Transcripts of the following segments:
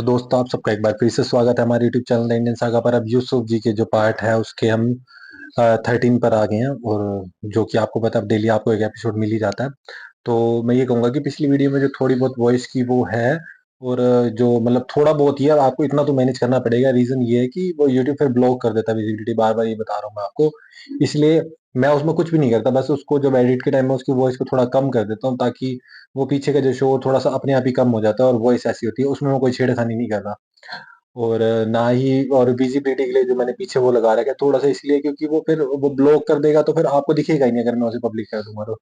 तो दोस्तों आप सबका एक बार फिर से स्वागत है हमारे YouTube channel the Indian saga पर। अब यूसुफ जी के जो पार्ट है उसके हम 13 पर आ गए हैं, और जो कि आपको पता है अब डेली आपको एक एपिसोड मिल ही जाता है। तो मैं ये कहूंगा कि पिछली वीडियो में जो थोड़ी बहुत वॉइस की वो है, और जो मतलब थोड़ा बहुत ही है, आपको इतना तो मैनेज करना पड़ेगा। रीजन ये है कि वो यूट्यूब फिर ब्लॉक कर देता है विजिबिलिटी, बार बार ये बता रहा हूँ मैं आपको। इसलिए मैं उसमें कुछ भी नहीं करता, बस उसको जब एडिट के टाइम में उसकी वॉइस को थोड़ा कम कर देता हूँ, ताकि वो पीछे का जो शो थोड़ा सा अपने आप ही कम हो जाता है, और वॉइस ऐसी होती है उसमें मैं कोई छेड़खानी नहीं कर रहा। और ना ही और विजिबिलिटी के लिए जो मैंने पीछे वो लगा रखा है थोड़ा सा, इसलिए क्योंकि वो फिर वो ब्लॉक कर देगा तो फिर आपको दिखेगा ही नहीं अगर मैं उसे पब्लिक कर दूंगा तो।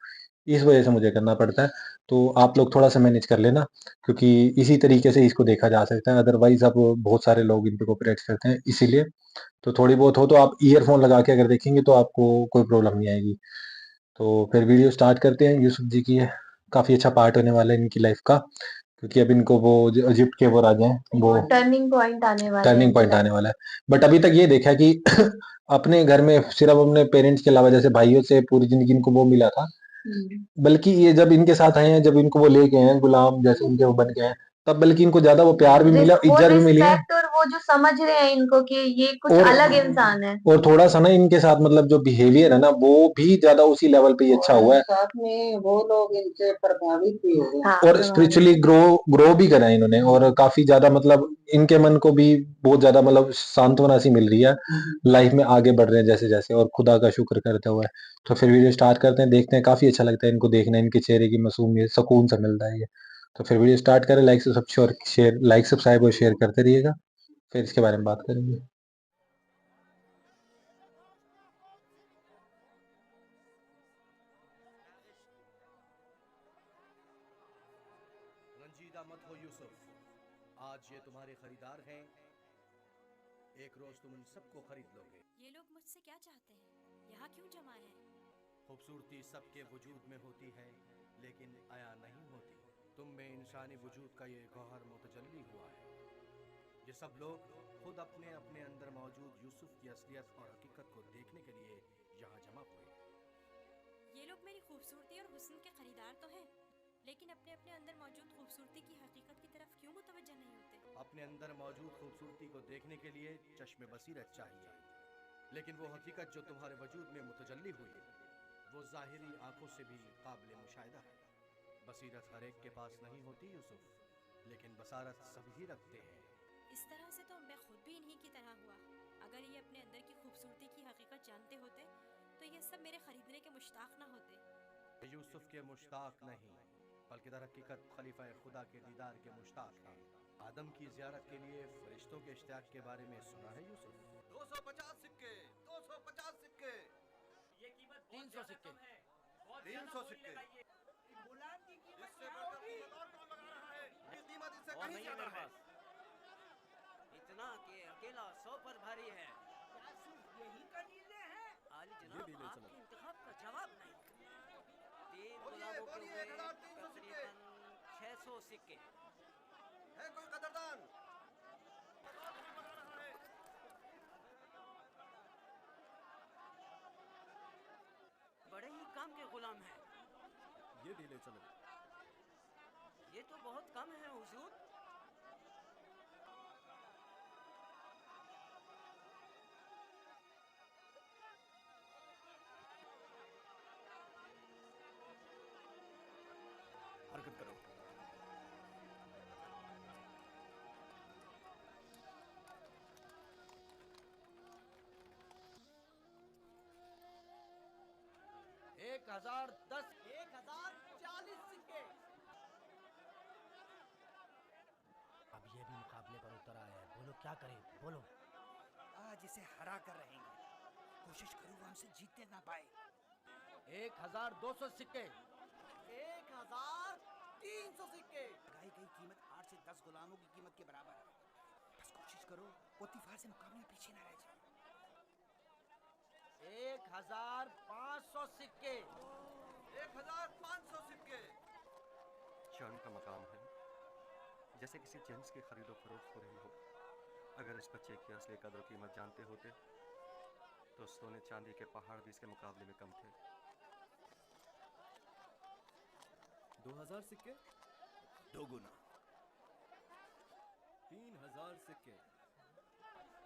इस वजह से मुझे करना पड़ता है। तो आप लोग थोड़ा सा मैनेज कर लेना, क्योंकि इसी तरीके से इसको देखा जा सकता है। अदरवाइज अब बहुत सारे लोग इन पे कॉपीराइट करते हैं, इसीलिए तो थोड़ी बहुत हो तो आप ईयरफोन लगा के अगर देखेंगे तो आपको कोई प्रॉब्लम नहीं आएगी। तो फिर वीडियो स्टार्ट करते हैं। यूसुफ जी की है, काफी अच्छा पार्ट होने वाला है इनकी लाइफ का, क्योंकि अब इनको वो जो इजिप्ट के वो राजा हैं वो टर्निंग पॉइंट आने वाला है टर्निंग इनकी पॉइंट लाइफ आने वाला है। बट अभी तक ये देखा कि अपने घर में सिर्फ अपने पेरेंट्स के अलावा, जैसे भाइयों से पूरी जिंदगी इनको वो मिला था, बल्कि ये जब इनके साथ आए हैं, जब इनको वो ले गए हैं गुलाम जैसे उनके वो बन गए हैं, तब बल्कि इनको ज्यादा वो प्यार भी मिला, वो इज्जत भी मिली है। रिस्पेक्ट और वो जो समझ रहे हैं इनको कि ये कुछ और अलग इंसान है। और थोड़ा सा ना इनके साथ मतलब जो बिहेवियर है ना वो भी ज्यादा उसी लेवल पे ही अच्छा हुआ है। साथ में वो लोग इनसे प्रभावित भी हुए। हाँ, और स्पिरिचुअली ग्रो भी करा है इन्होंने, और काफी ज्यादा मतलब इनके मन को भी बहुत ज्यादा मतलब सांत्वना सी मिल रही है, लाइफ में आगे बढ़ रहे हैं जैसे जैसे, और खुदा का शुक्र करते हुए। तो फिर वीडियो स्टार्ट करते हैं, देखते हैं। काफी अच्छा लगता है इनको देखना, इनके चेहरे की मासूमियत, सुकून सा मिलता है ये। तो फिर वीडियो स्टार्ट करें। लाइक से सब शेयर, लाइक सब्सक्राइब और शेयर करते रहिएगा, फिर इसके बारे में बात करेंगे। रंजीदा मत हो यूसुफ, आज ये तुम्हारे खरीदार हैं। एक रोज तुम उन सबको खरीद लोगे। ये लोग मुझसे क्या चाहते हैं? यहाँ क्यों जमा है? खूबसूरती सबके वजूद में होती है, लेकिन आया नहीं होती। तुम में इंसानी वजूद का ये गौहर मुतजल्ली हुआ है। ये सब लोग खुद अपने अपने अंदर मौजूद यूसुफ की असलियत और हकीकत को देखने के लिए यहाँ जमा हुए। ये लोग मेरी खूबसूरती और हुस्न के खरीदार तो हैं, लेकिन अपने अपने अंदर मौजूद खूबसूरती की हकीकत की तरफ क्यों मुतवज्जह नहीं होते? अपने अंदर मौजूद खूबसूरती को देखने के लिए चश्मे बसीरत चाहिए, लेकिन वो हकीकत जो तुम्हारे वजूद में मुतजल्ली हुई वो ज़ाहिरी आंखों से भी काबिल मुशाहिदा है। बसीरत हर एक के पास नहीं होती यूसुफ, लेकिन बसारत सभी रखते हैं। इस तरह से तो मैं खुद भी इन्हीं की तरह हुआ। अगर ये अपने अंदर की खूबसूरती की हकीकत जानते होते तो ये सब मेरे खरीदने के मुश्ताक ना होते। यूसुफ के मुश्ताक नहीं, बल्कि दर हकीकत खलीफा खुदा के दीदार के मुश्ताक हैं। आदम की ज़ियारत के लिए फरिश्तों के इश्तियाक के बारे में सुना है यूसुफ? 250 सिक्के, 250 सिक्के, ये कीमत 300 सिक्के, 300 सिक्के। गुलाम की कीमत इससे क्या बढ़कर होगी? कीमत और कौन लगा रहा है? ये कीमत इससे और कहीं नहीं है ज्यादा मेरे है। पास इतना कि अकेला 100 पर भारी है। क्या सिर्फ यही का नीले हैं? आली जनाब, आपके इंतखाब का जवाब नहीं। तीन बोलिए, गुलामों के बोलिए, हुए 1300 सिक्के। तकरीबन 600 सिक्के। है कोई कदरदान? और कौन लगा रहा है? बड़े ही काम के गुलाम हैं। ये ढीले चलो। ये तो बहुत कम है हुजूर। हरकत करो। एक हजार 10, 1040 सिक्के। अब ये भी मुकाबले पर उतर आया है। बोलो क्या करें, बोलो। आज इसे हरा कर रहेंगे। कोशिश करूँ हमसे जीतने ना पाए। 1200 सिक्के, 1300 सिक्के। लगाई गई कीमत 8 से 10 गुलामों की कीमत के बराबर है। बस कोशिश करो पोतीफार से मुकाबले में पीछे ना रह जाए। 1500 सिक्के, 1500 सिक्के। शान का मकाम है, जैसे किसी जेंट्स की खरीदो फरोख्त हो रही हो। अगर इस बच्चे की असली कदर कीमत जानते होते तो सोने चांदी के पहाड़ भी इसके मुकाबले में कम थे। 2000 सिक्के, 2 गुना, सिक्के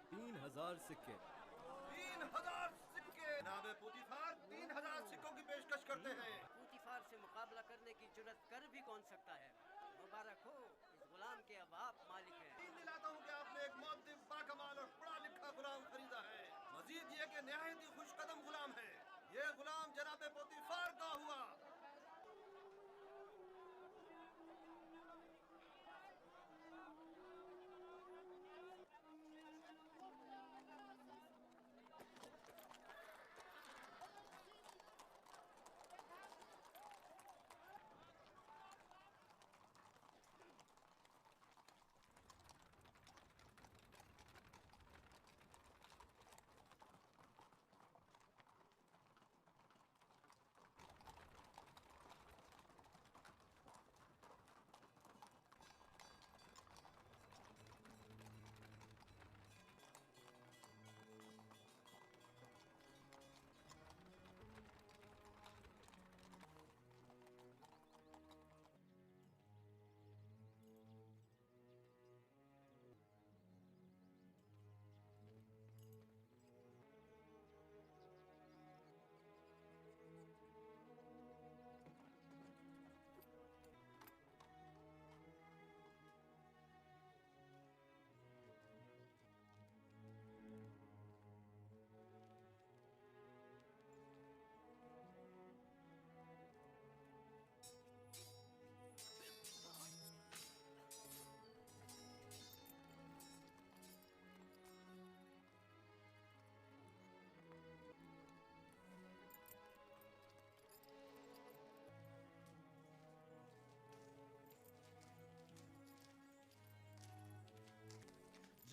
3000 सिक्के 3000 सिक्के। जनाब पुतिफार 3000 सिक्कों की पेशकश करते हैं। पुतिफार से मुकाबला करने की जुर्रत कर भी कौन सकता है। मुबारक हो, इस गुलाम के अब आप मालिक हैं। यकीन दिलाता हूँ कि आपने एक मुअद्दिब, बाकमाल और पढ़ा लिखा गुलाम खरीदा है। मजीद ये कि निहायत ही खुशकदम गुलाम है। ये गुलाम जनाब पुतिफार का हुआ।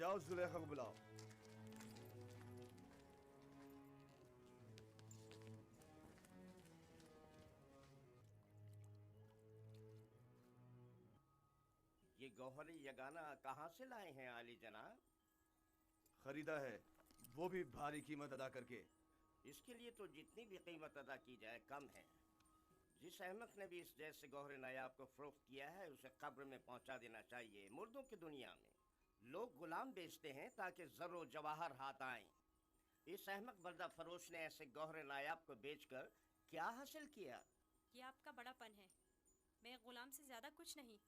जाओ जुलेखा को बुलाओ। ये गौहरी यगाना कहाँ से लाए हैं आली जनाब? खरीदा है, वो भी भारी कीमत अदा करके। इसके लिए तो जितनी भी कीमत अदा की जाए कम है। जिस अहमक ने भी इस जैसे गौहरे नायाब को फरोख्त किया है उसे कब्र में पहुंचा देना चाहिए। मुर्दों की दुनिया में लोग गुलाम बेचते हैं ताकि ज़रो जवाहर हाथ आएं। इस अहमक बर्दा फरोश ने ऐसे गौहरे नायाब को बेचकर क्या हासिल किया? ये आपका बड़ापन है, मैं गुलाम से ज़्यादा कुछ नहीं।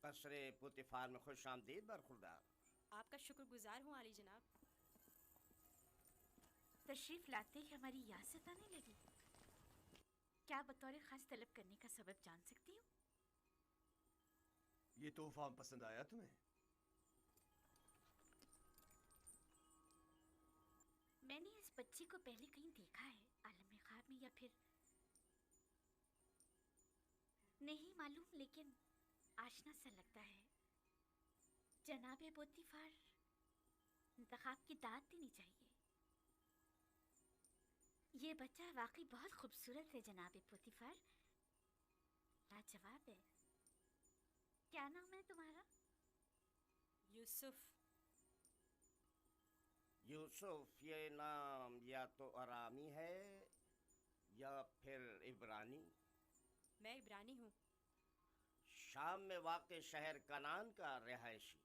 कसरे पुतिफार में खुश आमदीद बरखुरदार। आपका शुक्रगुजार हूँ आली जनाब। तशरीफ लाते ही हमारी याद सताने लगी। क्या बतौर खास तलब करने का सबब जान सकती हूँ? ये तोहफा पसंद आया तुम्हें? मैंने इस बच्ची को पहले कहीं देखा है, आलम ख्वाब में या फिर नहीं मालूम, लेकिन आशना सा लगता है। जनाबे पुतिफार, इंतखाब की दाद देनी चाहिए। ये बच्चा वाकई बहुत खूबसूरत है जनाबे पुतिफार, लाजवाब है। क्या नाम है तुम्हारा? यूसुफ। यूसुफ ये नाम या तो अरामी है या फिर इब्रानी। मैं इब्रानी हूँ। शाम में वाक़े शहर कनान का रिहायशी।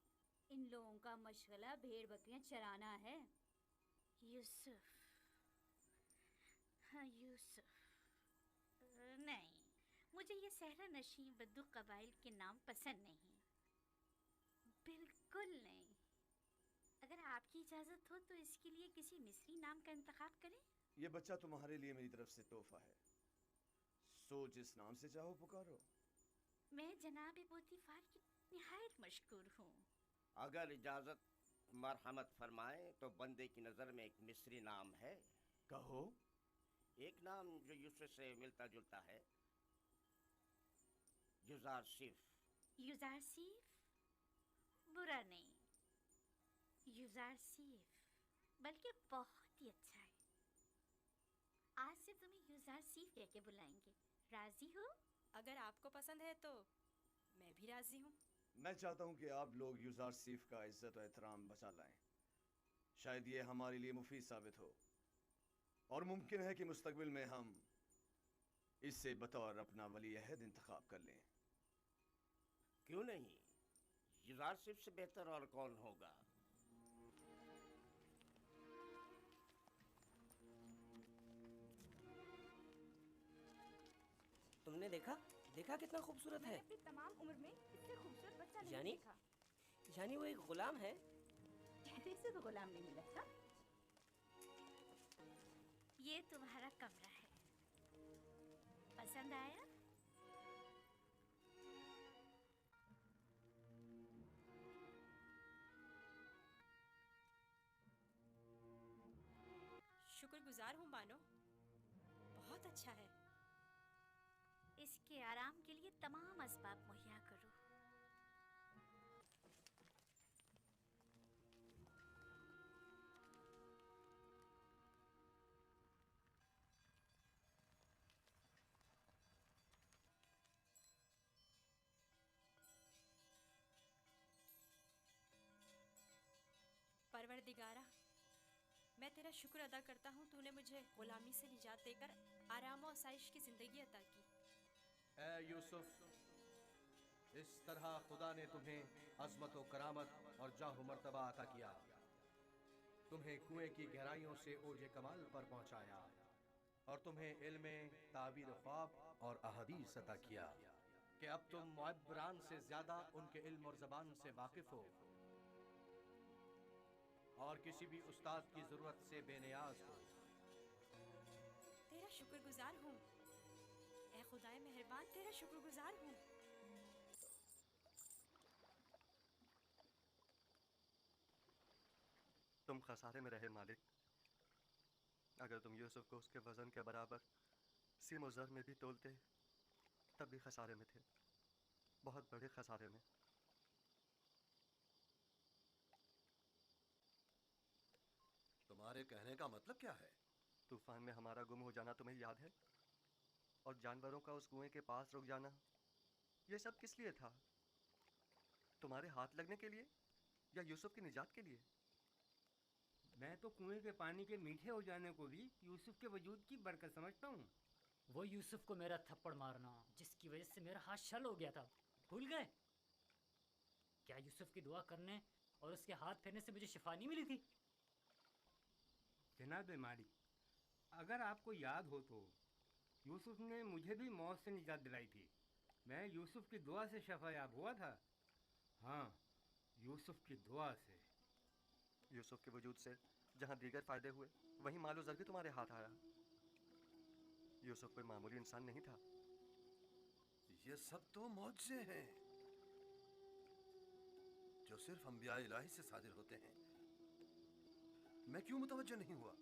इन लोगों का मशगला भेड़ बकरियां चराना है। यूसुफ, हाँ यूसुफ। नहीं, मुझे ये सहरा नशीं बद्दू कबाइल के नाम पसंद नहीं, बिल्कुल नहीं। अगर आपकी इजाज़त हो तो इसके लिए किसी मिस्री नाम का इंतखाब करें। ये बच्चा तुम्हारे लिए मेरी तरफ से तोहफा है, सो जिस नाम से चाहो पुकारो। मैं जनाब पुतिफार की निहायत मशकूर हूँ। अगर इजाज़त मरहमत फरमाए तो बंदे की नज़र में एक मिस्री नाम है। कहो। एक नाम जो यूसुफ से मिलता जुलता है, युज़ारसिफ। युज़ारसिफ बुरा नहीं, युज़ारसिफ बल्कि बहुत ही अच्छा है। आज से तुम्हें युज़ारसिफ कह के बुलाएंगे, राजी हो? अगर आपको पसंद है तो मैं भी राजी हूँ। मैं चाहता हूँ कि आप लोग युज़ारसिफ का इज्जत और एहतराम बचा लाएं। शायद ये हमारे लिए मुफीद साबित हो और मुमकिन है कि मुस्तकबिल में हम इससे बतौर अपना वली अहद इंतखाब कर लें। क्यों नहीं, यूजारशिप से बेहतर और कौन होगा? तुमने देखा देखा कितना खूबसूरत है। अपनी तमाम उम्र में इससे खूबसूरत बच्चा नहीं यानी देखा। यानी वो एक गुलाम है। कहने से तो गुलाम नहीं मिला था। ये तुम्हारा कमरा है, पसंद आया? शुक्रगुजार हूँ मानो, बहुत अच्छा है। इसके आराम के लिए तमाम असबाब मुहैया करो। परवरदिगारा, मैं तेरा शुक्र अदा करता हूँ, तूने मुझे गुलामी से निजात देकर आराम और आसाइश की जिंदगी अता की। ए यूसुफ, इस तरह खुदा ने तुम्हें अज़मत व करामत और जाह मर्तबा अता किया, तुम्हें कुएं की गहराइयों से ओजे कमाल पर पहुंचाया और तुम्हें इल्म ताबीर ख्वाब और अहदीस अता किया कि अब तुम मुअब्बरान से ज्यादा उनके इल्म और ज़बान से वाकिफ हो और किसी भी उस्ताद की जरूरत से बेनियाज हो। तेरा शुक्रगुजार हूँ, ए खुदाए मेहरबान, तेरा शुक्रगुजार हूँ। तुम खसारे में रहे मालिक। अगर तुम यूसुफ को उसके वजन के बराबर सीम और ज़र में भी तोलते तब भी खसारे में थे, बहुत बड़े खसारे में। तुम्हारे कहने का मतलब क्या है? तूफान में हमारा गुम हो जाना तुम्हें याद है? और जानवरों का उस कुएं के पास रुक जाना, ये सब किस लिए था? तुम्हारे हाथ लगने के लिए या यूसुफ की निजात के लिए? मैं तो कुएं के पानी के मीठे हो जाने को भी यूसुफ के वजूद की बरकत समझता हूँ। वो यूसुफ को मेरा थप्पड़ मारना जिसकी वजह से मेरा हाथ शल हो गया था, भूल गए? क्या यूसुफ की दुआ करने और उसके हाथ फेरने से मुझे शिफा नहीं मिली थी? जनाब मालिक, अगर आपको याद हो तो यूसुफ ने मुझे भी मौत से निजात दिलाई थी। मैं यूसुफ की दुआ से शफायाब हुआ था। हाँ, यूसुफ की दुआ से। यूसुफ के वजूद से जहाँ दीगर फायदे हुए, वहीं मालो ज़र भी तुम्हारे हाथ आया। यूसुफ कोई मामूली इंसान नहीं था। ये सब तो मौजज़े हैं जो सिर्फ अंबिया इलाही से सादिर होते हैं। मैं क्यों मुतवज्जो नहीं हुआ?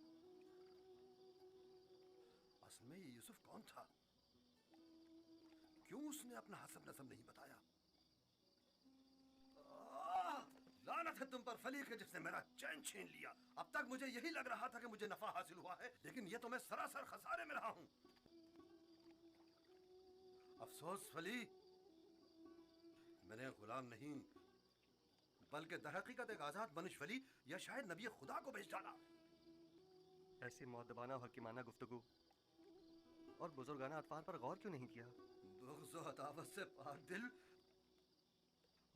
असल में ये यूसुफ कौन था? क्यों उसने अपना हसब नसब नहीं बताया? लानत है तुम पर फलीक है जिसने मेरा चैन छीन लिया। अब तक मुझे यही लग रहा था कि मुझे नफा हासिल हुआ है, लेकिन ये तो मैं सरासर खसारे में रहा हूं। अफसोस फली, मैंने गुलाम नहीं बल्कि दरहकीकत एक आजाद मनुष्य वली या शायद नबी खुदा को भेज डाला। ऐसी मौदबाना और हकीमाना गुफ्तगू और बुजुर्गाना अतवार पर गौर क्यों नहीं किया? बुग़्ज़ और अदावत से पाक दिल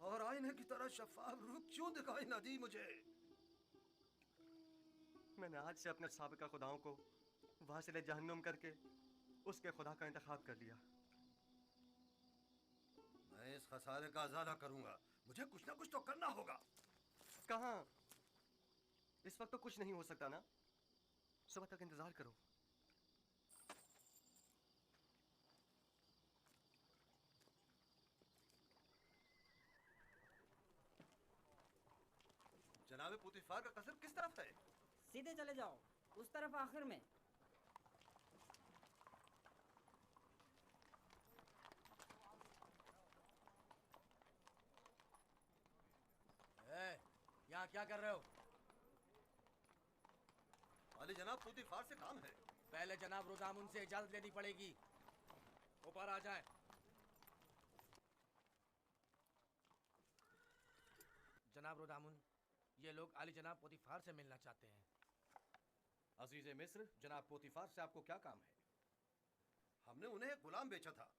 और आईने की तरह शफाफ रूह क्यों दिखाई ना दी मुझे? मैंने आज से अपने साबिका खुदाओं को वासिले जहन्नुम करके उसके खुदा का इंतखाब कर लिया। मैं इस खसारे का अज़ाला करूंगा। मुझे कुछ ना कुछ तो करना होगा। कहाँ? इस वक्त तो कुछ नहीं हो सकता ना। सुबह तक इंतजार करो। जनाबे पुतिफार का कसर किस तरफ है? सीधे चले जाओ, उस तरफ आखिर में। यहाँ क्या कर रहे हो? अली जनाब, पुतिफार से काम है। पहले जनाब रुदामुन से इजाजत लेनी पड़ेगी। ऊपर आ जाए। जनाब रुदामुन, ये लोग आली जनाब पोतीफार से मिलना चाहते हैं। अजीज़े मिस्र, जनाब पोतीफार से आपको क्या काम है? हमने उन्हें एक गुलाम बेचा था।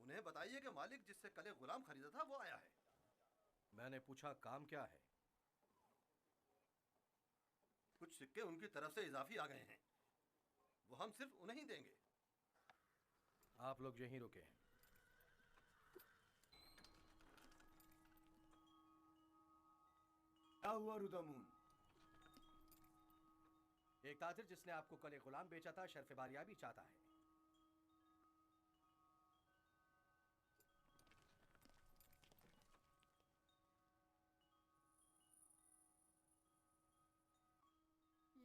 उन्हें बताइए कि मालिक जिससे कल एक गुलाम खरीदा था वो आया है। मैंने पूछा काम क्या है? कुछ सिक्के उनकी तरफ से इजाफी आ गए हैं, वो हम सिर्फ उन्हें ही देंगे। आप लोग यहीं रुके हैं। क्या हुआ रुदामून? एक ताजिर जिसने आपको कल एक गुलाम बेचा था शर्फ बारियाबी चाहता है।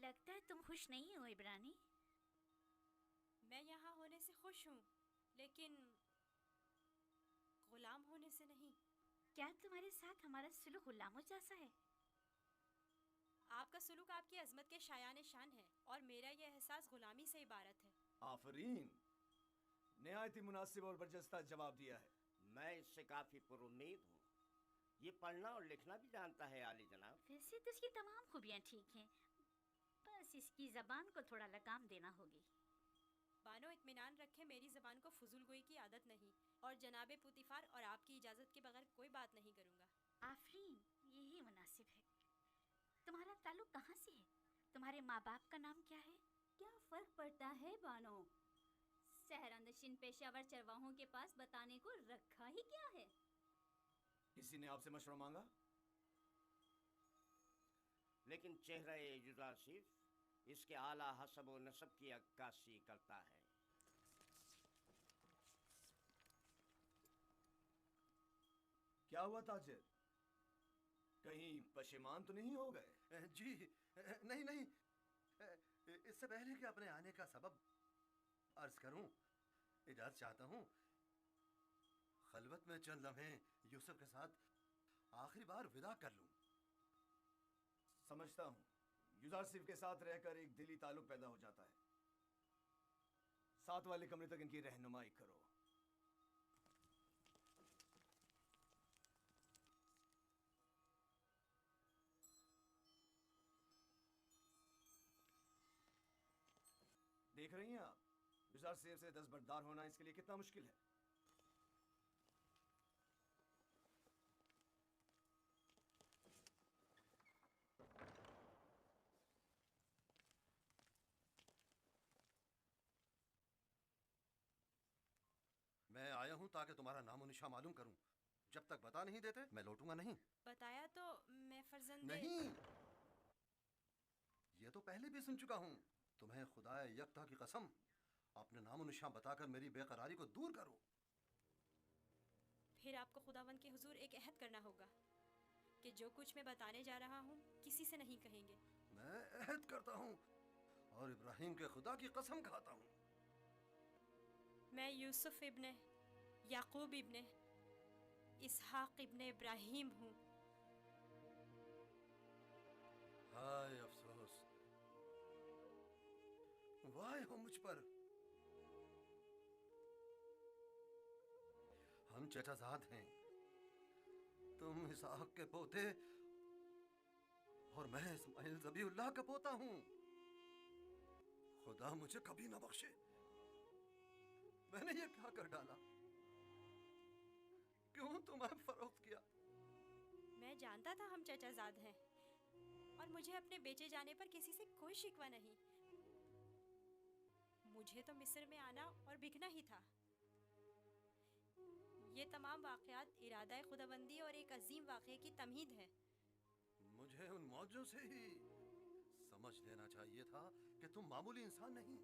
लगता है तुम खुश नहीं हो इब्रानी। मैं यहाँ होने से खुश हूँ, लेकिन गुलाम होने से नहीं। क्या तुम्हारे साथ हमारा सुलूक गुलामों जैसा है? आपका सुलूक आपकी अजमत के शायान शान है और मेरा यह एहसास गुलामी से इबारत है। आफरीन, नहायत ही मुनासिब और बरजस्ता जवाब दिया है। मैं इससे काफी पुरुम्मीद हूँ। ये पढ़ना और लिखना भी जानता है आली जनाब। वैसे तो इसकी तमाम खूबियाँ ठीक हैं, बस इसकी जबान को थोड़ा लगाम देना होगी। बानो इत्मीनान रखें, मेरी जबान को फजूल गोई की आदत नहीं और जनाबे पुतिफार और आपकी इजाज़त के बगैर कोई बात नहीं करूँगा। आफरीन, यही मुनासिब है। तुम्हारा ताल्लुक कहाँ से है? तुम्हारे माँ बाप का नाम क्या है? क्या फर्क पड़ता है बानो? सहरंदशिन पेशावर चरवाहों के पास बताने को रखा ही क्या है? किसी ने आपसे मशवरा मांगा? लेकिन चेहरा युजारसिफ इसके आला हसब व नसब की अक्कासी करता है। क्या हुआ ताजिर? कहीं पशेमान तो नहीं हो गए? जी नहीं नहीं, इससे पहले कि अपने आने का सबब अर्ज करूं, इजाजत चाहता हूं खलवत में चंद लम्हे यूसुफ के साथ आखिरी बार विदा कर लूं। समझता हूँ, युजारसिफ के साथ रहकर एक दिली ताल्लुक पैदा हो जाता है। साथ वाले कमरे तक इनकी रहनुमाई करो। देख रही हैं आप, युजारसिफ से दस्तबरदार होना इसके लिए कितना मुश्किल है। मैं आया हूं ताकि तुम्हारा नामो निशा मालूम करूं। जब तक बता नहीं देते मैं लौटूंगा नहीं। बताया तो मैं फर्जंदे नहीं, ये तो पहले भी सुन चुका हूं। तुम्हें खुदा यकता की कसम, अपने नामो निशा बताकर मेरी बेकरारी को दूर करो। फिर आपको खुदावंद के हुजूर एक अहद करना होगा कि जो कुछ मैं बताने जा रहा हूँ किसी से नहीं कहेंगे। मैं अहद करता हूँ और इब्राहिम के खुदा की कसम खाता हूँ। मैं यूसुफ इब्ने याकूब इब्ने इसहाक इब्ने इब्राहिम हूँ। हाय अफसोस, वाह हो मुझ पर। हम चचाजाद हैं, तुम इसहाक के पोते और मैं इस्माइल ज़बीउल्लाह का पोता हूं। खुदा मुझे कभी ना बख्शे, मैंने ये क्या कर डाला? क्यों तुम्हें फरोख्त किया? मैं जानता था हम चचाजाद हैं और मुझे अपने बेचे जाने पर किसी से कोई शिकवा नहीं। मुझे तो मिस्र में आना और बिकना ही था। ये तमाम वाक़यात इरादा खुदाबंदी और एक अजीम वाक़े की तमहीद है। मुझे उन मौजों से ही समझ लेना चाहिए था कि तुम मामूली इंसान नहीं,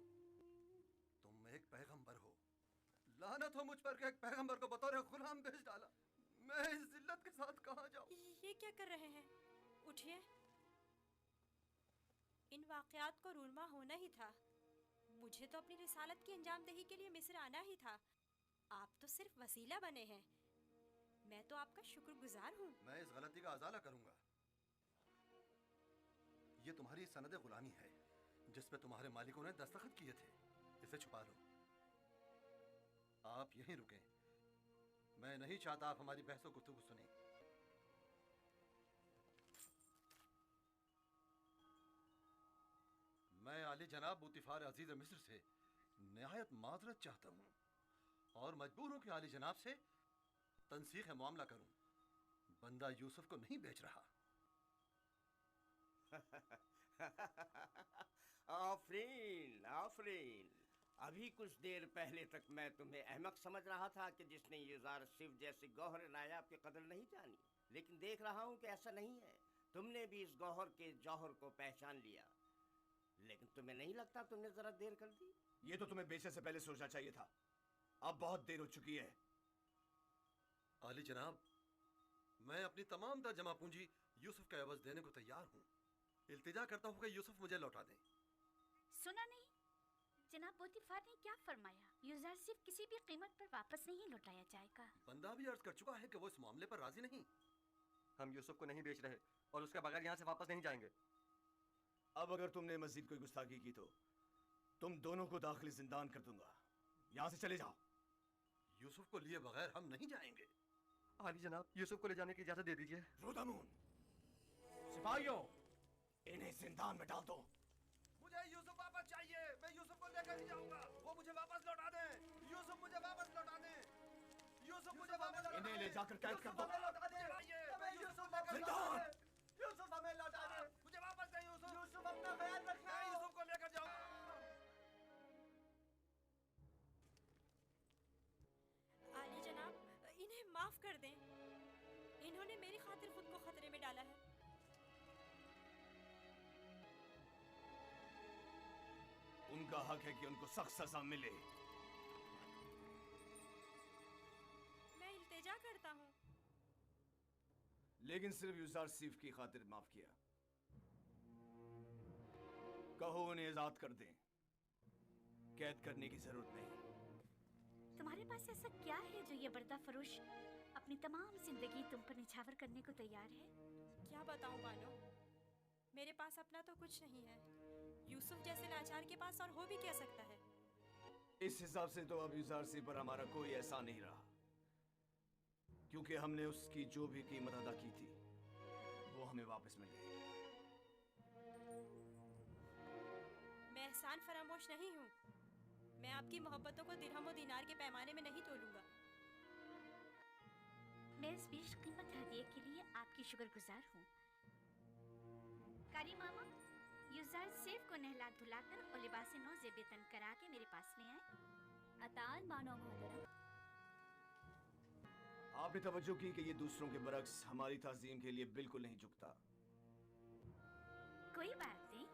तुम एक पैगंबर हो। लानत हो मुझ पर कि एक पैगंबर को बतौर गुलाम भेज डाला। मैं इस जिल्लत के साथ कहाँ जाऊं? ये क्या कर रहे हैं? उठिए। इन वाक़यात को रूनमा होना ही था। मुझे तो अपनी रिसालत की अंजामदही के लिए मिस्र आना ही था। आप तो सिर्फ वसीला बने हैं। मैं तो आपका शुक्रगुजार हूँ। मैं इस गलती का अजाला करूंगा। ये तुम्हारी सनद गुलामी है जिस पे तुम्हारे मालिकों ने दस्तखत किए थे। इसे छुपा लो। आप यहीं रुकें। मैं नहीं चाहता आप हमारी बहसो गुफ्तगू सुने। मैं आली जनाब बुतिफार अजीज मिस्र से निहायत माजरत चाहता हूं और मजबूर हूं कि आली जनाब से तनसीख मामला करूं। बंदा यूसुफ को नहीं बेच रहा। आफरीन आफरीन। अभी कुछ देर पहले तक मैं तुम्हें अहमक समझ रहा था कि जिसने यूज़ार सिर्फ जैसे गौहर नायाब की कदर नहीं जानी, लेकिन देख रहा हूँ कि ऐसा नहीं है। तुमने भी इस गौहर के जौहर को पहचान लिया। लेकिन तुम्हें नहीं लगता तुमने जरा देर कर दी? ये तो तुम्हें बेचने से पहले सोचना चाहिए था। अब बहुत देर हो चुकी है। आली जनाब, मैं अपनी तमाम तर जमा पूंजी यूसुफ का एवज देने को तैयार हूँ। इल्तिजा करता हूँ कि यूसुफ मुझे लौटा दें। सुना नहीं, जनाब पोतीफार ने क्या फरमाया? यूज़र सिर्फ किसी भी कीमत पर वापस नहीं लौटाया जाएगा। बंदा भी अर्ज कर चुका है कि वो इस मामले पर राजी नहीं। हम यूसुफ को नहीं बेच रहे और उसके बगैर यहाँ से वापस नहीं जाएंगे। अब अगर तुमने मस्जिद कोई गुस्ताखी की तो तुम दोनों को दाखिली जिंदान कर दूंगा। यहाँ से चले जाओ। यूसुफ को लिए बगैर हम नहीं जाएंगे। आली जनाब, यूसुफ को ले जाने की इजाजत दे दीजिए। रोदामून, सिपाहियों, इन्हें जिंदान में डाल दो। मुझे यूसुफ वापस चाहिए। मैं यूसुफ को लेकर ही जाऊंगा। वो मुझे वापस लौटा दें। यूसुफ मुझे वापस लौटा दें। यूसुफ मुझे वापस लौटा दें। इन्हें ले जाकर कैद कर दो। जिंदान। यूसुफ हमें लौटा दे। मुझे वापस दे यूसुफ। यूसुफ अपना ख्याल रखना। मैं यूसुफ को लेकर जाऊंगा। आली जनाब, इन्हें माफ कर दें। इन्होंने मेरी खातिर खुद को खतरे में डाला है। उनका हक है कि उनको सख्त सजा मिले। मैं इल्तिजा करता हूँ। लेकिन सिर्फ यूज़ार सिर्फ की खातिर माफ किया। कहो उन्हें आजाद कर दें। कैद करने की जरूरत नहीं। तुम्हारे पास ऐसा क्या है जो ये बर्दा फरोश अपनी तमाम जिंदगी तुम पर निछावर करने को तैयार है? क्या बताऊं बानो, मेरे पास अपना तो कुछ नहीं है। यूसुफ जैसे लाचार के पास और हो भी क्या सकता है? इस हिसाब से तो अब यूज़ार सिर्फ पर हमारा कोई एहसान नहीं रहा, क्योंकि हमने उसकी जो भी कीमत अदा की थी वो हमें वापस मिल गई। मैं एहसान फरामोश नहीं हूँ। मैं आपकी मोहब्बतों को दिरहम और दीनार के पैमाने में नहीं तोलूंगा। मैं इस बेशकीमत हदिये के लिए आपकी शुक्रगुजार हूँ। कारी मामा, यूज़र सिर्फ को नहला धुलाकर और लिबास नौ ज़ेबेतन करा के मेरे पास ले आए। अतान मानो मोहतरम। आपने तवज्जो की कि ये दूसरों के बरक्स हमारी ताज़ीम के लिए बिल्कुल नहीं झुकता। कोई बात नहीं,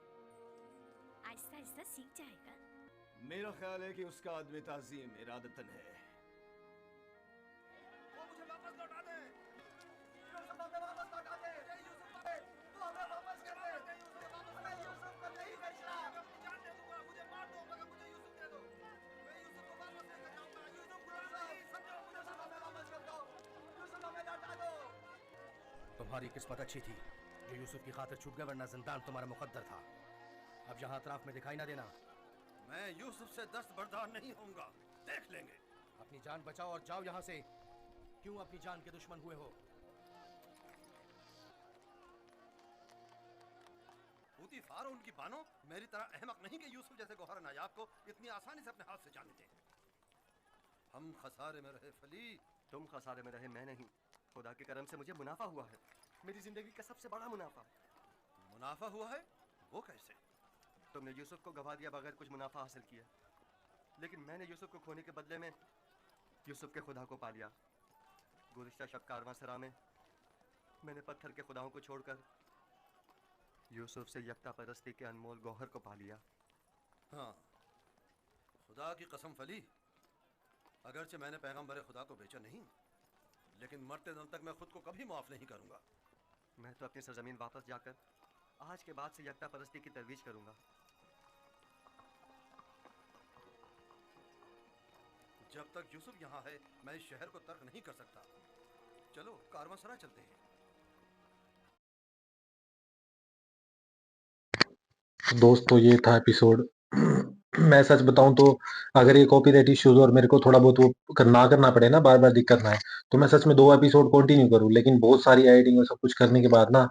आहिस्ता आहिस्ता सीख जाएगा। मेरा ख्याल है कि उसका अदब ताज़ीम इरादतन है। वो मुझे वापस लौटा दे। यूसुफ हमें वापस लौटा दे। यूसुफ हमें, तू हमें वापस कर दे। मैं यूसुफ को नहीं बेच रहा। मैं अपनी जान दे दूंगा। मुझे मार दो मगर मुझे यूसुफ दे दो। मैं यूसुफ को वापस लेकर जाऊंगा। यूसुफ गुलाम नहीं, समझो। मुझे हमें वापस कर दो। यूसुफ हमें लौटा दो। तुम्हारी किस्मत अच्छी थी जो यूसुफ की खातिर छूट गए, वरना जिंदान तुम्हारा मुकद्दर था। अब यहाँ अतराफ में दिखाई ना देना। मैं यूसुफ से दस्तबरदार नहीं होऊंगा। देख लेंगे। अपनी जान बचाओ और जाओ यहाँ से। क्यों अपनी जान के दुश्मन हुए हो? पूतीफार और उनकी बानो मेरी तरह अहमक नहीं कि यूसुफ जैसे गौहर नायाब को इतनी आसानी से अपने हाथ से जाने दें। हम खसारे में रहे फली। तुम खसारे में रहे, मैं नहीं। खुदा के करम से मुझे मुनाफा हुआ है। मेरी जिंदगी का सबसे बड़ा मुनाफा। मुनाफा हुआ है? वो कैसे? तुमने यूसुफ को गवा दिया बगैर कुछ मुनाफा हासिल किया, लेकिन मैंने यूसुफ को खोने के बदले में यूसुफ के खुदा को पा लिया। गुज़िश्ता शब कारवांसरा में मैंने पत्थर के खुदाओं को छोड़कर यूसुफ से यकता परस्ती के अनमोल गौहर को पा लिया। हाँ, खुदा की कसम फली, अगरचे मैंने पैगंबर खुदा को बेचा नहीं, लेकिन मरते दम तक मैं खुद को कभी माफ नहीं करूंगा। मैं तो अपनी सरजमीन वापस जाकर आज के बाद से यकता परस्ती की तरवीज करूंगा। जब तक यूसुफ यहाँ है मैं इस शहर को तर्क नहीं कर सकता। चलो कारवांसरा चलते हैं। दोस्तों ये था एपिसोड। मैं सच बताऊं तो अगर ये कॉपीराइट इश्यूज और मेरे को थोड़ा बहुत वो करना पड़े ना, बार बार दिक्कत ना है, तो मैं सच में 2 एपिसोड कंटिन्यू करूं, लेकिन बहुत सारी एडिटिंग और सब कुछ करने के बाद ना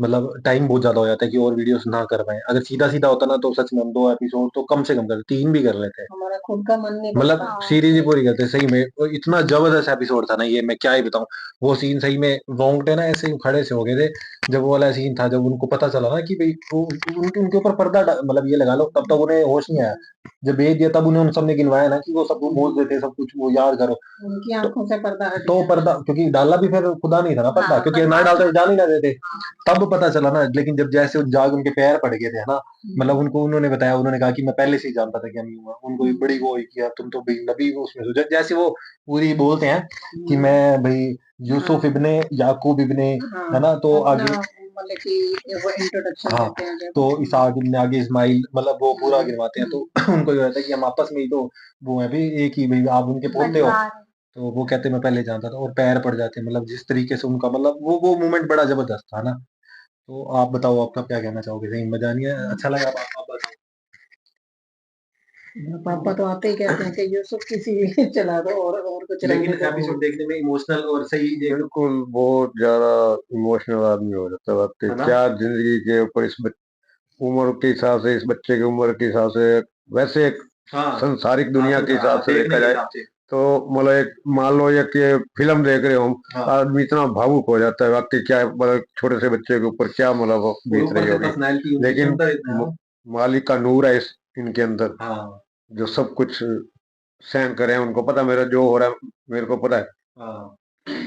मतलब टाइम बहुत ज्यादा हो जाता है कि और वीडियोस ना कर पाए। अगर सीधा सीधा होता ना तो सच में हम 2 एपिसोड तो कम से कम कर 3 भी कर लेते। हमारा खुद का मन नहीं मतलब करता। सीरीज ही पूरी करते सही में। और इतना जबरदस्त एपिसोड था ना ये, मैं क्या ही बताऊं। वो सीन सही में रोंगटे ना ऐसे ही खड़े से हो गए थे जब वो वाला सीन था, जब उनको पता चला ना कि भाई उनके उनके ऊपर पर्दा मतलब ये लगा लो, तब तक उन्हें होश नहीं आया। जब भेज दिया तब उन्हें उन सबने गिनवाया ना कि वो सब बोल देते सब कुछ वो याद करो। उनकी आंखों से पर्दा हट तो गया। पर्दा क्योंकि डाला भी फिर खुदा नहीं था ना पर्दा, क्योंकि ना डालते तो जान ही ना देते। तब पता चला ना, लेकिन जब जैसे वो जाग उनके पैर पड़ गए थे ना, मतलब उनको उन्होंने बताया, उन्होंने कहा कि मैं पहले से ही जानता था कि हम हुआ। उनको भी बड़ी वो हुई कि यार तुम तो भाई नबी हो उसमें से। जैसे वो पूरी बोलते हैं कि मैं भाई यूसुफ इब्ने याकूब इब्ने, है ना, तो आगे मतलब कि वो इंट्रोडक्शन हाँ देते हैं जब। तो इसहाक इब्ने आगे इस्माइल, मतलब वो पूरा गिनवाते हैं। तो उनको ये रहता है कि हम आपस में ही तो वो है भी एक ही भाई, आप उनके पोते हो। परिवार। तो वो कहते मैं पहले जानता था, और पैर पड़ जाते हैं। मतलब जिस तरीके से उनका मतलब वो मोमेंट बड़ा जबरदस्त था ना। तो आप बताओ आपका क्या कहना चाहोगे? सही मजा नहीं है? अच्छा लगा? आप बताओ। पापा तो आते ही कहते हैं कि यूसुफ की सीरीज चला दो और कुछ लेकिन रहने दो। एपिसोड देखने में इमोशनल और सही बिल्कुल बहुत ज्यादा इमोशनल आदमी हो जाता है। बात है ना? क्या जिंदगी के ऊपर उम्र के हिसाब से, इस बच्चे की उम्र के हिसाब से, वैसे एक हाँ संसारिक दुनिया के हिसाब से देखने देखा के जाए हिसाब से। तो मतलब एक मान लो एक ये फिल्म देख रहे हो हम, हाँ आदमी इतना भावुक हो जाता है वाकई। क्या मतलब छोटे से बच्चे के ऊपर क्या मतलब वो और बीत ऊपर रही से होगी। पर्सनैलिटी उनकी लेकिन सुंदर इतना है ना। मालिक का नूर है इनके अंदर, हाँ जो सब कुछ सहन करे। उनको पता मेरा जो हो रहा है, मेरे को पता है। हाँ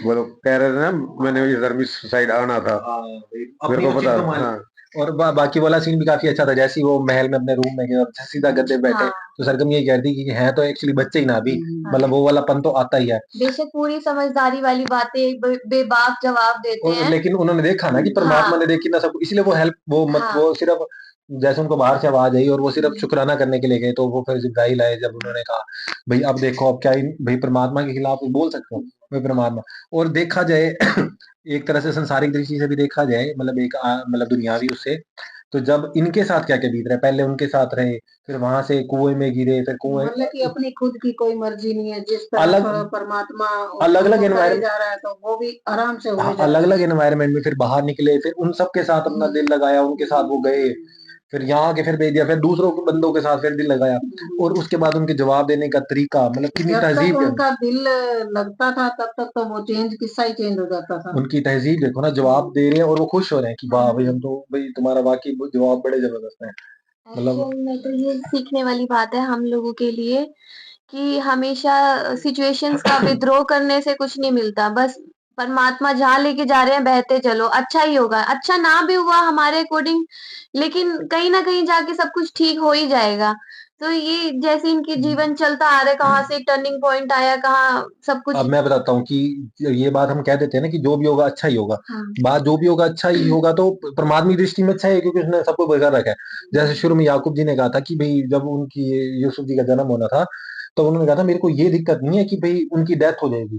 वो लोग कह रहे थे ना मैंने इधर इस साइड आना था, हाँ मेरे अपनी को तो पता चिंता है। मालिक। हाँ और बाकी वाला सीन भी काफी अच्छा था, जैसे ही वो महल में अपने रूम में गए और सीधा गद्दे पे बैठे। हाँ तो सरगम यही कहती कि है तो एक्चुअली बच्चे ही ना अभी, हाँ। मतलब वो वाला पन तो आता ही है। बेशक पूरी समझदारी वाली बातें बेबाक जवाब देते और हैं। लेकिन उन्होंने देखा ना कि परमात्मा हाँ ने देखी ना सब, इसलिए वो हेल्प वो मत हाँ वो सिर्फ जैसे उनको बाहर से आवाज आई और वो सिर्फ शुक्राना करने के लिए गए। तो वो फिर जिब्राइल आए, जब उन्होंने कहा भाई अब देखो अब क्या भाई परमात्मा के खिलाफ बोल सकते हो भाई परमात्मा। और देखा जाए एक तरह से संसारिक दृष्टि से भी देखा जाए, मतलब एक मतलब दुनियावी उससे, तो जब इनके साथ क्या क्या बीत रहा है, पहले उनके साथ रहे, फिर वहां से कुएं में गिरे, फिर कुएं मतलब कि अपनी खुद की कोई मर्जी नहीं है, जिस तरफ अलग परमात्मा अलग अलग उनको करे एनवायरमेंट, जा रहा है तो वो भी आराम से हुए जा अलग रहे अलग हैं। एनवायरमेंट में फिर बाहर निकले, फिर उन सब के साथ अपना दिल लगाया, उनके साथ वो गए, फिर यहाँ के फिर भेज दिया, फिर दूसरों के बंदों के साथ फिर दिल लगाया। और उसके बाद उनके जवाब देने का तरीका, मतलब कितनी जब तक तहजीब है उनका दिल लगता था तब तक तो वो चेंज किस्सा ही चेंज हो जाता था। उनकी तहजीब देखो ना, जवाब दे रहे हैं और वो खुश हो रहे हैं कि वाह भाई हम तो भाई तुम्हारा वाकई जवाब बड़े जबरदस्त हैं। मतलब एक्चुअल में तो ये सीखने वाली बात है हम लोगों के लिए कि हमेशा सिचुएशंस का विद्रोह करने से कुछ नहीं मिलता। बस परमात्मा जहाँ लेके जा रहे हैं बहते चलो, अच्छा ही होगा। अच्छा ना भी हुआ हमारे अकॉर्डिंग, लेकिन कहीं न कहीं जाके सब कुछ ठीक हो ही जाएगा। तो ये जैसे इनके जीवन चलता आ रहा है, कहाँ से टर्निंग पॉइंट आया, कहाँ सब कुछ। अब मैं बताता हूँ कि ये बात हम कह देते हैं ना कि जो भी होगा अच्छा ही होगा। हाँ बात जो भी होगा अच्छा ही होगा, तो परमात्मी दृष्टि में अच्छा है क्योंकि उसने सबको बचा रखा है। जैसे शुरू में याकूब जी ने कहा था कि भाई जब उनकी यूसुफ जी का जन्म होना था, तो उन्होंने कहा था मेरे को ये दिक्कत नहीं है कि भाई उनकी डेथ हो जाएगी,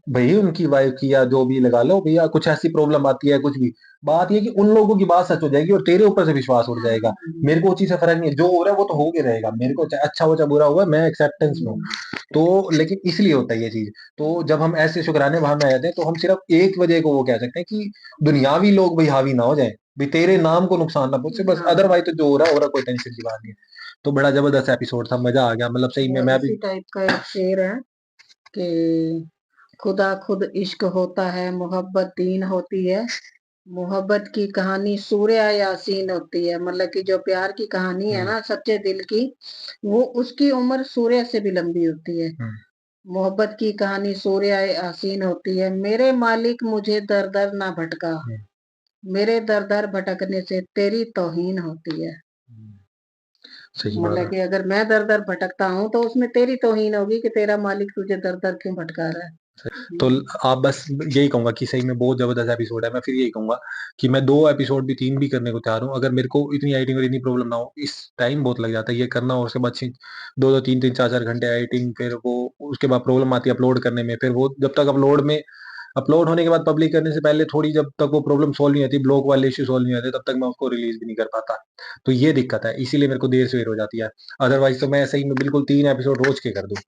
भाई उनकी वाइफ की या जो भी लगा लो भैया, कुछ ऐसी प्रॉब्लम आती है कुछ भी, बात ये कि उन लोगों की बात सच हो जाएगी और तेरे ऊपर से विश्वास उठ जाएगा। मेरे को वो चीज से फर्क नहीं है, जो हो रहा है वो तो हो के रहेगा, मेरे को चाहे अच्छा हो चाहे बुरा हुआ, मैं एक्सेप्टेंस में हूँ। तो लेकिन इसलिए होता है ये चीज। तो जब हम ऐसे शुक्राने भाव में आ जाते हैं तो हम सिर्फ एक वजह को वो कह सकते हैं कि दुनियावी लोग भाई हावी ना हो जाए, भाई तेरे नाम को नुकसान ना पहुंचे, बस अदरवाइज तो जो हो रहा है कोई टेंशन की बात नहीं है। तो बड़ा जबरदस्त एपिसोड था, मजा आ गया, मतलब सही में मैं भी। इसी टाइप का एक शेर है कि खुदा खुद इश्क होता है, मोहब्बत दीन होती है, मोहब्बत की कहानी सूर्य यासीन होती है। मतलब कि जो प्यार की कहानी है ना सच्चे दिल की, वो उसकी उम्र सूर्य से भी लंबी होती है। मोहब्बत की कहानी सूर्य यासीन होती है, मेरे मालिक मुझे दर दर ना भटका, मेरे दर दर भटकने से तेरी तौहीन होती है। सही बात मतलब है। कि अगर मैं दर दर भटकता हूँ तो उसमें तेरी तौहीन होगी कि तेरा मालिक तुझे दर दर क्यों भटका रहा है। तो आप बस यही कहूंगा कि सही में बहुत जबरदस्त एपिसोड है। मैं फिर यही कहूंगा कि मैं 2 एपिसोड भी 3 भी करने को तैयार हूँ, अगर मेरे को इतनी एडिटिंग और इतनी प्रॉब्लम ना हो। इस टाइम बहुत लग जाता है ये करना, और उसके बाद 2-2 3-3 4-4 घंटे एडिटिंग, फिर वो उसके बाद प्रॉब्लम आती है अपलोड करने में, फिर वो जब तक अपलोड होने के बाद पब्लिक करने से पहले थोड़ी जब तक वो प्रॉब्लम सॉल्व नहीं होती, ब्लॉक वाले इश्यू सॉल्व नहीं होते, तब तक मैं उसको रिलीज भी नहीं कर पाता। तो ये दिक्कत है, इसीलिए मेरे को देर से हो जाती है। अदरवाइज तो मैं सही में बिल्कुल 3 एपिसोड रोज के कर दूं।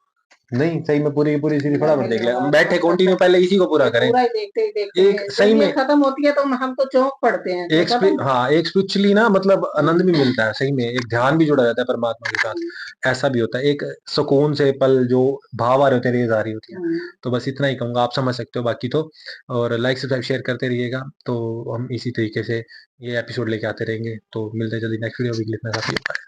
नहीं सही में पूरी की पूरी सीरीज फटाफट देख ले, हम धन्यवाद बैठे कंटिन्यू पहले इसी को पूरा ये करें। पूरा ही देखते ही देखते एक हैं सही जब ये में खत्म होती है तो हम तो चौंक पड़ते हैं एक खत्म। हाँ एक स्पिरिचुअली ना मतलब आनंद भी मिलता है, सही में एक ध्यान भी जुड़ा जाता है परमात्मा के साथ, ऐसा भी होता है, एक सुकून से पल जो भाव आ रहे होते हैं, रेज आ रही होती है। तो बस इतना ही कहूंगा, आप समझ सकते हो बाकी तो। और लाइक सब्सक्राइब शेयर करते रहिएगा, तो हम इसी तरीके से ये एपिसोड लेके आते रहेंगे। तो मिलते हैं जल्दी नेक्स्ट वीडियो, इतना काफी होता है।